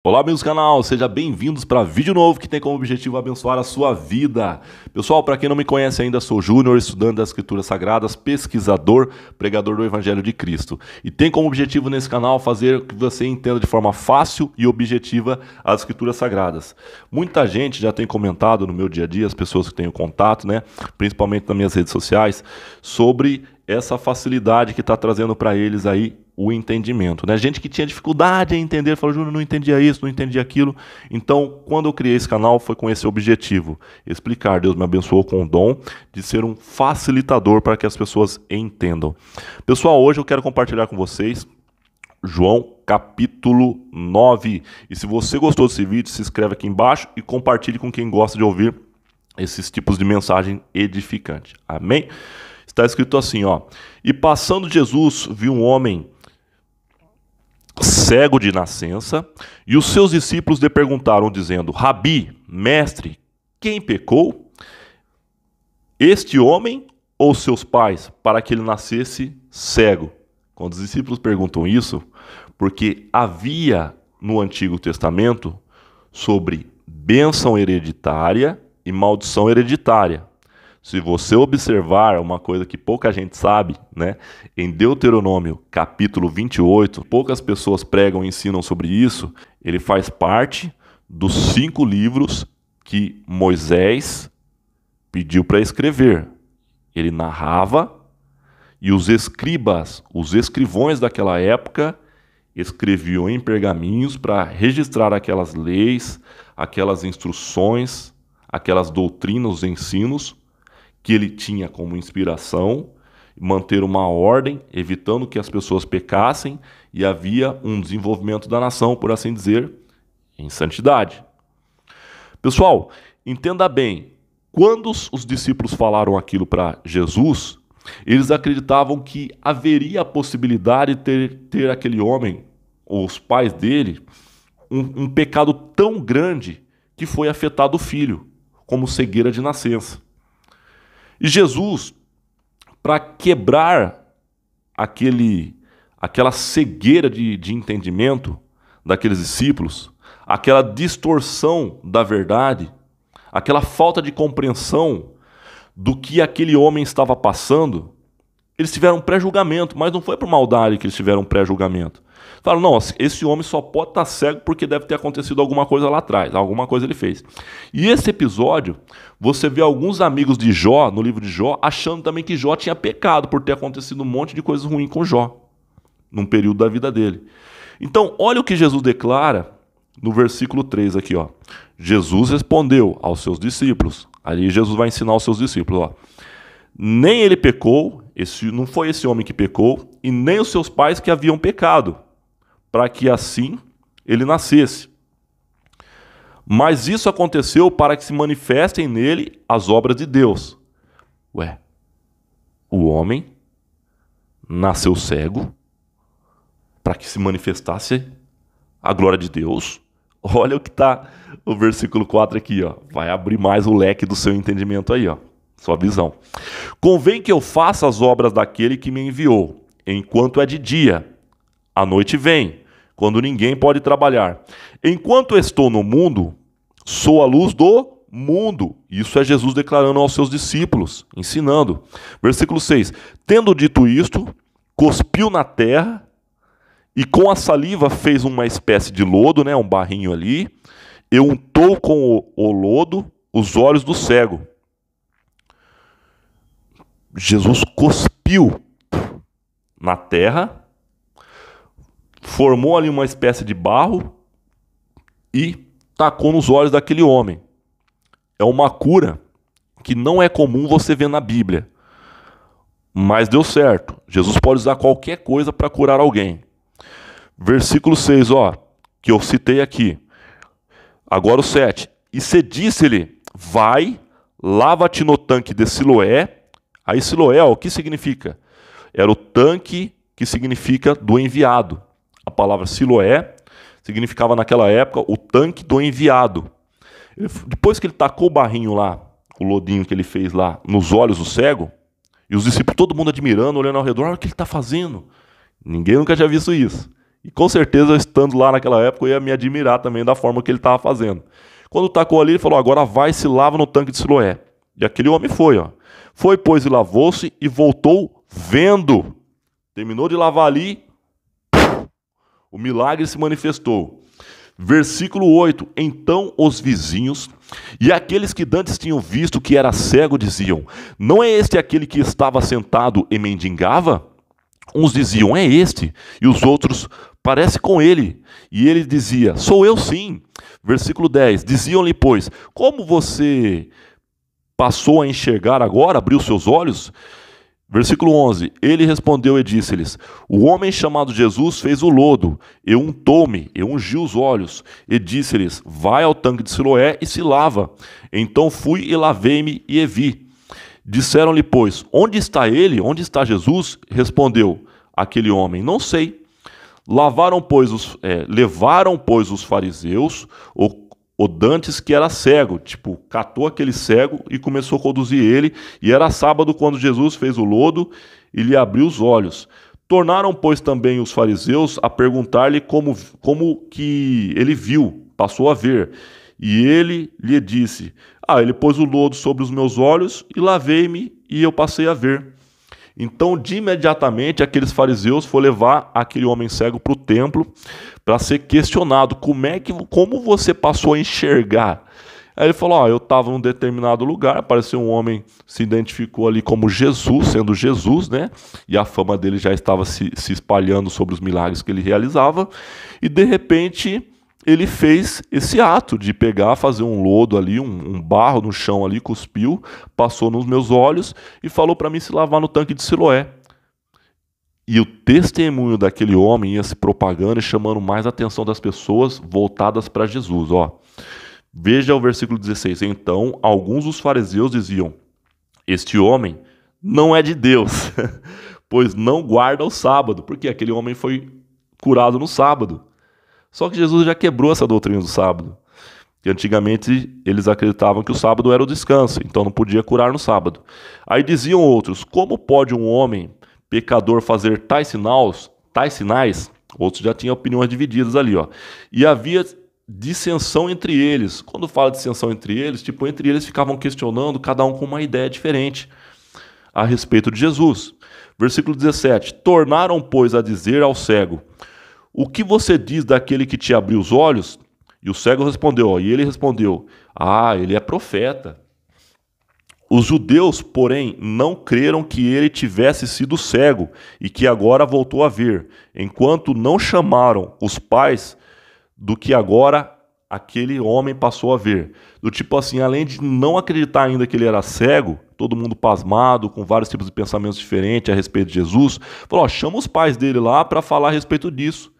Olá, amigos do canal, sejam bem-vindos para vídeo novo que tem como objetivo abençoar a sua vida. Pessoal, para quem não me conhece ainda, sou Júnior, estudante das Escrituras Sagradas, pesquisador, pregador do Evangelho de Cristo. E tem como objetivo nesse canal fazer que você entenda de forma fácil e objetiva as Escrituras Sagradas. Muita gente já tem comentado no meu dia a dia, as pessoas que tenho contato, né, principalmente nas minhas redes sociais, sobre essa facilidade que está trazendo para eles aí o entendimento, né? Gente que tinha dificuldade em entender, falou, Júnior, não entendia isso, não entendia aquilo. Então, quando eu criei esse canal, foi com esse objetivo, explicar. Deus me abençoou com o dom de ser um facilitador para que as pessoas entendam. Pessoal, hoje eu quero compartilhar com vocês João capítulo 9. E se você gostou desse vídeo, se inscreve aqui embaixo e compartilhe com quem gosta de ouvir esses tipos de mensagem edificante. Amém? Está escrito assim, ó. E passando Jesus, viu um homem cego de nascença, e os seus discípulos lhe perguntaram, dizendo, Rabi, mestre, quem pecou? Este homem ou seus pais, para que ele nascesse cego? Quando os discípulos perguntam isso, porque havia no Antigo Testamento sobre bênção hereditária e maldição hereditária. Se você observar uma coisa que pouca gente sabe, né? Em Deuteronômio, capítulo 28, poucas pessoas pregam e ensinam sobre isso. Ele faz parte dos 5 livros que Moisés pediu para escrever. Ele narrava e os escribas, os escrivões daquela época, escreviam em pergaminhos para registrar aquelas leis, aquelas instruções, aquelas doutrinas, os ensinos, que ele tinha como inspiração, manter uma ordem, evitando que as pessoas pecassem, e havia um desenvolvimento da nação, por assim dizer, em santidade. Ter entenda bem, quando os discípulos falaram aquilo para Jesus, eles acreditavam que haveria a possibilidade de ter aquele homem, os pais dele, um pecado tão grande que foi afetado o filho, como cegueira de nascença. E Jesus, para quebrar aquela cegueira de entendimento daqueles discípulos, aquela distorção da verdade, aquela falta de compreensão do que aquele homem estava passando, eles tiveram um pré-julgamento, mas não foi por maldade que eles tiveram um pré-julgamento. Falaram, não, esse homem só pode estar cego porque deve ter acontecido alguma coisa lá atrás, alguma coisa ele fez. E esse episódio, você vê alguns amigos de Jó, no livro de Jó, achando também que Jó tinha pecado por ter acontecido um monte de coisas ruins com Jó, num período da vida dele. Então, olha o que Jesus declara no versículo 3 aqui, ó. Jesus respondeu aos seus discípulos, ali Jesus vai ensinar aos seus discípulos, ó. Nem ele pecou, não foi esse homem que pecou, e nem os seus pais que haviam pecado, para que assim ele nascesse. Mas isso aconteceu para que se manifestem nele as obras de Deus. Ué, o homem nasceu cego para que se manifestasse a glória de Deus. Olha o que está o versículo 4 aqui, ó. Vai abrir mais o leque do seu entendimento aí, ó. Sua visão. Convém que eu faça as obras daquele que me enviou, enquanto é de dia. A noite vem, quando ninguém pode trabalhar. Enquanto estou no mundo, sou a luz do mundo. Isso é Jesus declarando aos seus discípulos, ensinando. Versículo 6. Tendo dito isto, cuspiu na terra e com a saliva fez uma espécie de lodo, né, um barrinho ali, e untou com o lodo os olhos do cego. Jesus cuspiu na terra, formou ali uma espécie de barro e tacou nos olhos daquele homem. É uma cura que não é comum você ver na Bíblia, mas deu certo. Jesus pode usar qualquer coisa para curar alguém. Versículo 6, ó, que eu citei aqui. Agora o 7. E se disse-lhe, vai, lava-te no tanque de Siloé. Aí Siloé, ó, o que significa? Era o tanque que significa do enviado. A palavra Siloé significava naquela época o tanque do enviado. Depois que ele tacou o barrinho lá, o lodinho que ele fez lá, nos olhos do cego, e os discípulos, todo mundo admirando, olhando ao redor, olha o que ele está fazendo. Ninguém nunca tinha visto isso. E com certeza, estando lá naquela época, eu ia me admirar também da forma que ele estava fazendo. Quando tacou ali, ele falou, agora vai e se lava no tanque de Siloé. E aquele homem foi, ó. Foi, pois, e lavou-se e voltou vendo. Terminou de lavar ali, o milagre se manifestou. Versículo 8. Então os vizinhos e aqueles que dantes tinham visto que era cego diziam, não é este aquele que estava sentado e mendigava? Uns diziam, é este. E os outros, parece com ele. E ele dizia, sou eu sim. Versículo 10. Diziam-lhe, pois, como você passou a enxergar agora, abriu seus olhos? Versículo 11. Ele respondeu e disse-lhes, o homem chamado Jesus fez o lodo, e untou-me, e ungiu os olhos, e disse-lhes, vai ao tanque de Siloé e se lava. Então fui e lavei-me e vi. Disseram-lhe, pois, onde está ele? Onde está Jesus? Respondeu aquele homem, não sei. Levaram, pois, os fariseus, o dantes que era cego, tipo, catou aquele cego e começou a conduzir ele, e era sábado quando Jesus fez o lodo e lhe abriu os olhos. Tornaram, pois, também os fariseus a perguntar-lhe como que ele viu, passou a ver. E ele lhe disse, ele pôs o lodo sobre os meus olhos e lavei-me e eu passei a ver. Então, de imediatamente, aqueles fariseus foram levar aquele homem cego para o templo para ser questionado. Como você passou a enxergar? Aí ele falou, eu estava num determinado lugar, apareceu um homem, se identificou ali como Jesus, sendo Jesus, né? E a fama dele já estava se espalhando sobre os milagres que ele realizava. E, de repente, ele fez esse ato de pegar, fazer um lodo ali, um barro no chão ali, cuspiu, passou nos meus olhos e falou para mim se lavar no tanque de Siloé. E o testemunho daquele homem ia se propagando e chamando mais a atenção das pessoas voltadas para Jesus. Veja o versículo 16. Então, alguns dos fariseus diziam, este homem não é de Deus, pois não guarda o sábado, porque aquele homem foi curado no sábado. Só que Jesus já quebrou essa doutrina do sábado. E antigamente eles acreditavam que o sábado era o descanso, então não podia curar no sábado. Aí diziam outros, como pode um homem pecador fazer tais sinais? Outros já tinham opiniões divididas ali. E havia dissensão entre eles. Quando fala dissensão entre eles, entre eles ficavam questionando, cada um com uma ideia diferente a respeito de Jesus. Versículo 17. Tornaram, pois, a dizer ao cego, o que você diz daquele que te abriu os olhos? E o cego respondeu, e ele respondeu, ele é profeta. Os judeus, porém, não creram que ele tivesse sido cego e que agora voltou a ver, enquanto não chamaram os pais do que agora aquele homem passou a ver. Do tipo assim, além de não acreditar ainda que ele era cego, todo mundo pasmado, com vários tipos de pensamentos diferentes a respeito de Jesus, falou, chama os pais dele lá para falar a respeito disso.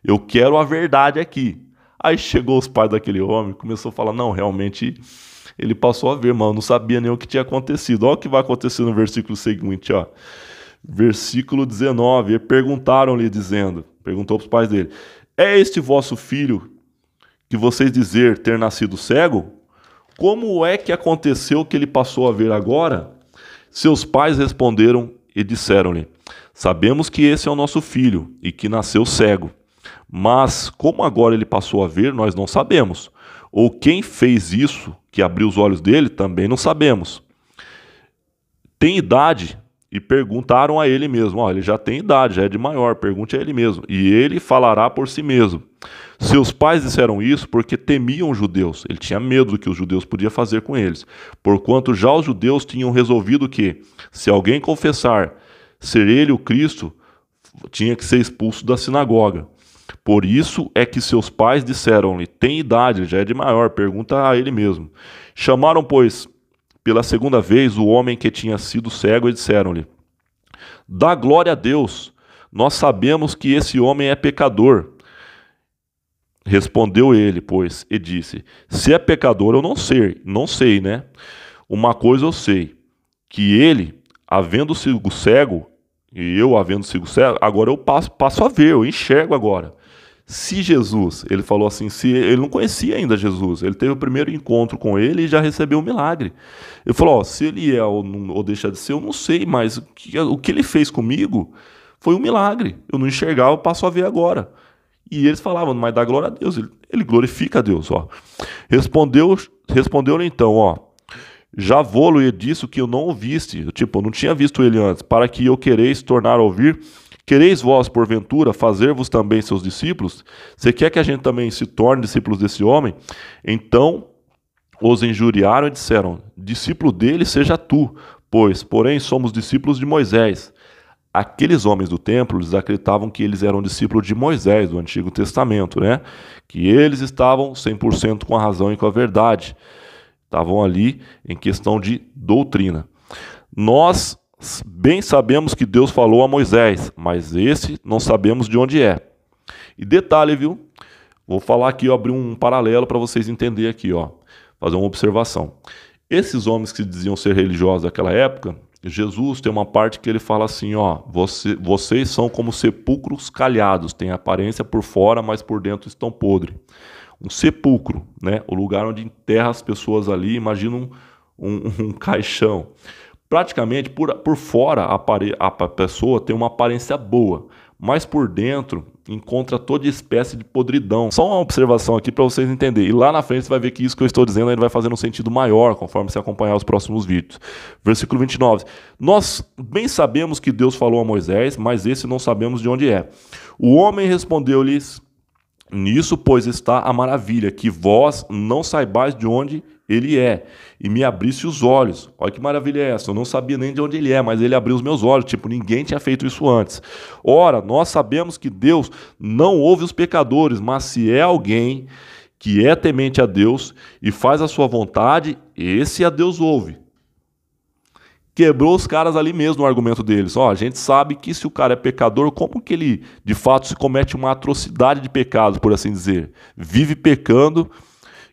Eu quero a verdade aqui. Aí chegou os pais daquele homem, começou a falar, não, realmente ele passou a ver, mano, não sabia nem o que tinha acontecido. Olha o que vai acontecer no versículo seguinte, Versículo 19, e perguntaram-lhe dizendo, perguntou para os pais dele, é este vosso filho que vocês dizer ter nascido cego? Como é que aconteceu que ele passou a ver agora? Seus pais responderam e disseram-lhe, sabemos que esse é o nosso filho e que nasceu cego. Mas, como agora ele passou a ver, nós não sabemos. Ou quem fez isso, que abriu os olhos dele, também não sabemos. Tem idade? E perguntaram a ele mesmo. Ele já tem idade, já é de maior, pergunte a ele mesmo. E ele falará por si mesmo. Seus pais disseram isso porque temiam os judeus. Ele tinha medo do que os judeus podiam fazer com eles. Porquanto já os judeus tinham resolvido que, se alguém confessar ser ele o Cristo, tinha que ser expulso da sinagoga. Por isso é que seus pais disseram-lhe, tem idade, já é de maior, pergunta a ele mesmo. Chamaram, pois, pela segunda vez o homem que tinha sido cego e disseram-lhe, dá glória a Deus, nós sabemos que esse homem é pecador. Respondeu ele, pois, e disse, se é pecador eu não sei, né? Uma coisa eu sei, que ele, havendo sido cego, e eu havendo sido cego, agora eu passo a ver, eu enxergo agora. Se Jesus, ele falou assim, se ele não conhecia ainda Jesus, ele teve o primeiro encontro com ele e já recebeu um milagre. Ele falou, se ele é ou deixa de ser, eu não sei, mas o que ele fez comigo foi um milagre. Eu não enxergava, eu passo a ver agora. E eles falavam, mas dá glória a Deus, ele glorifica a Deus. Ó. Respondeu-lhe então, ó, já vou-lo e disse o que eu não ouviste, tipo, eu não tinha visto ele antes, para que eu quereis tornar a ouvir. Quereis vós, porventura, fazer-vos também seus discípulos? Você quer que a gente também se torne discípulos desse homem? Então os injuriaram e disseram, discípulo dele seja tu, pois, porém, somos discípulos de Moisés. Aqueles homens do templo, eles acreditavam que eles eram discípulos de Moisés, do Antigo Testamento, né? Que eles estavam 100% com a razão e com a verdade. Estavam ali em questão de doutrina. Nós bem sabemos que Deus falou a Moisés, mas esse não sabemos de onde é. E detalhe, viu? Vou falar aqui, abrir um paralelo para vocês entenderem aqui, ó. Fazer uma observação. Esses homens que diziam ser religiosos daquela época, Jesus tem uma parte que ele fala assim, ó, vocês são como sepulcros calhados, têm aparência por fora, mas por dentro estão podres. Um sepulcro, né? O lugar onde enterra as pessoas ali, imagina um caixão. Praticamente, por fora, a pessoa tem uma aparência boa, mas por dentro encontra toda espécie de podridão. Só uma observação aqui para vocês entenderem. E lá na frente você vai ver que isso que eu estou dizendo ainda vai fazer um sentido maior, conforme você acompanhar os próximos vídeos. Versículo 29. Nós bem sabemos que Deus falou a Moisés, mas esse não sabemos de onde é. O homem respondeu-lhes, nisso, pois, está a maravilha, que vós não saibais de onde ele é, e me abrisse os olhos. Olha que maravilha é essa, eu não sabia nem de onde ele é, mas ele abriu os meus olhos, tipo, ninguém tinha feito isso antes. Ora, nós sabemos que Deus não ouve os pecadores, mas se é alguém que é temente a Deus e faz a sua vontade, esse a Deus ouve. Quebrou os caras ali mesmo no argumento deles. Ó, a gente sabe que se o cara é pecador, como que ele de fato se comete uma atrocidade de pecado, por assim dizer? Vive pecando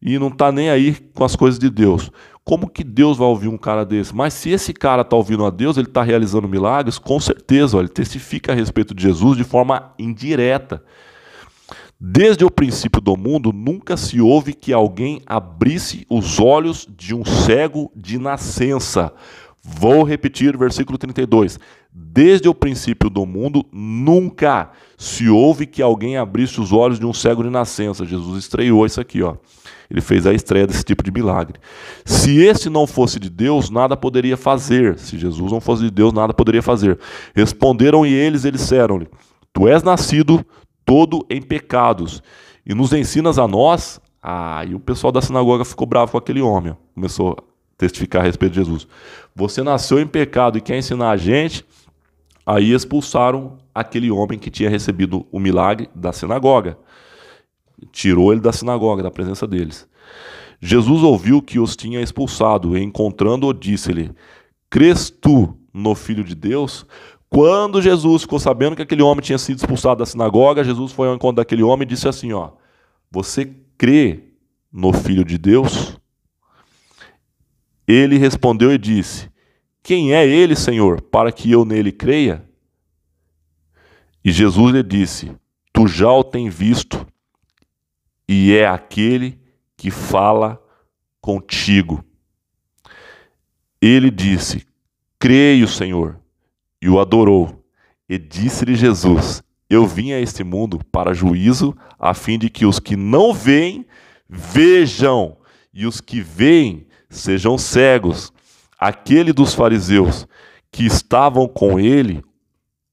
e não está nem aí com as coisas de Deus. Como que Deus vai ouvir um cara desse? Mas se esse cara está ouvindo a Deus, ele está realizando milagres, com certeza, ó, ele testifica a respeito de Jesus de forma indireta. Desde o princípio do mundo, nunca se houve que alguém abrisse os olhos de um cego de nascença. Vou repetir o versículo 32. Desde o princípio do mundo, nunca se houve que alguém abrisse os olhos de um cego de nascença. Jesus estreou isso aqui, ó. Ele fez a estreia desse tipo de milagre. Se esse não fosse de Deus, nada poderia fazer. Se Jesus não fosse de Deus, nada poderia fazer. Responderam e eles disseram-lhe, tu és nascido todo em pecados e nos ensinas a nós? E o pessoal da sinagoga ficou bravo com aquele homem. Ó. Começou a testificar a respeito de Jesus. Você nasceu em pecado e quer ensinar a gente? Aí expulsaram aquele homem que tinha recebido o milagre da sinagoga. Tirou ele da sinagoga, da presença deles. Jesus ouviu que os tinha expulsado e encontrando-o disse-lhe, crês tu no Filho de Deus? Quando Jesus ficou sabendo que aquele homem tinha sido expulsado da sinagoga, Jesus foi ao encontro daquele homem e disse assim, ó, você crê no Filho de Deus? Ele respondeu e disse, quem é ele, Senhor, para que eu nele creia? E Jesus lhe disse, tu já o tens visto, e é aquele que fala contigo. Ele disse, creio, Senhor, e o adorou. E disse-lhe Jesus, eu vim a este mundo para juízo, a fim de que os que não veem, vejam, e os que veem, sejam cegos. Aquele dos fariseus que estavam com ele,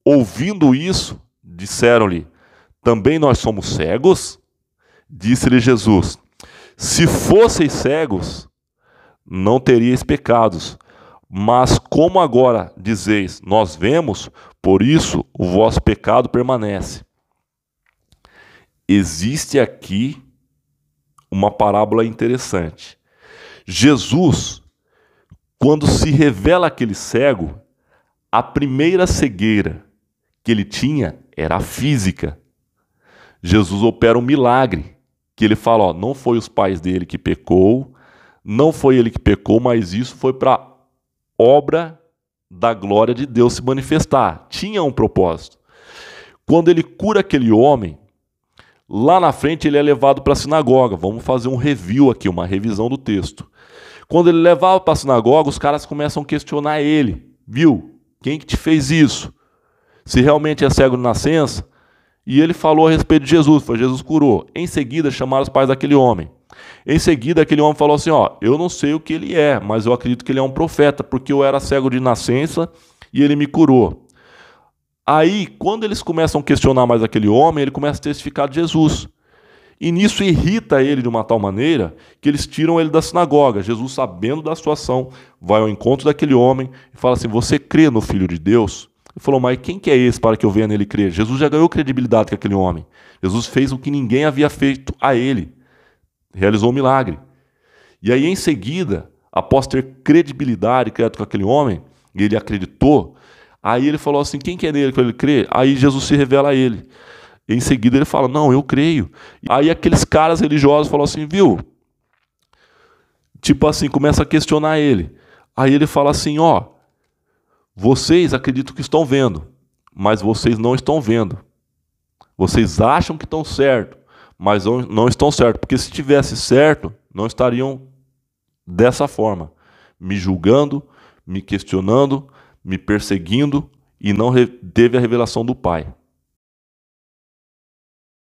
ouvindo isso, disseram-lhe, também nós somos cegos? Disse-lhe Jesus, se fosseis cegos, não teríeis pecados, mas como agora dizeis, nós vemos, por isso o vosso pecado permanece. Existe aqui uma parábola interessante. Jesus, quando se revela aquele cego, a primeira cegueira que ele tinha era a física. Jesus opera um milagre, que ele fala, ó, não foi os pais dele que pecou, não foi ele que pecou, mas isso foi para obra da glória de Deus se manifestar. Tinha um propósito. Quando ele cura aquele homem, lá na frente ele é levado para a sinagoga. Vamos fazer um review aqui, uma revisão do texto. Quando ele levava para a sinagoga, os caras começam a questionar ele. Viu? Quem que te fez isso? Se realmente é cego de nascença? E ele falou a respeito de Jesus, foi Jesus curou. Em seguida, chamaram os pais daquele homem. Em seguida, aquele homem falou assim, ó, eu não sei o que ele é, mas eu acredito que ele é um profeta, porque eu era cego de nascença e ele me curou. Aí, quando eles começam a questionar mais aquele homem, ele começa a testificar de Jesus. E nisso irrita ele de uma tal maneira que eles tiram ele da sinagoga. Jesus, sabendo da situação, vai ao encontro daquele homem e fala assim, você crê no Filho de Deus? Ele falou, mas quem que é esse para que eu venha nele crer? Jesus já ganhou credibilidade com aquele homem. Jesus fez o que ninguém havia feito a ele. Realizou um milagre. E aí, em seguida, após ter credibilidade criado com aquele homem, e ele acreditou, aí ele falou assim, quem que é nele para ele crer? Aí Jesus se revela a ele. Em seguida ele fala, não, eu creio. Aí aqueles caras religiosos falam assim, viu? Tipo assim, começa a questionar ele. Aí ele fala assim, ó, vocês acreditam que estão vendo, mas vocês não estão vendo. Vocês acham que estão certo, mas não estão certo. Porque se tivesse certo, não estariam dessa forma, me julgando, me questionando, me perseguindo, e não teve a revelação do Pai.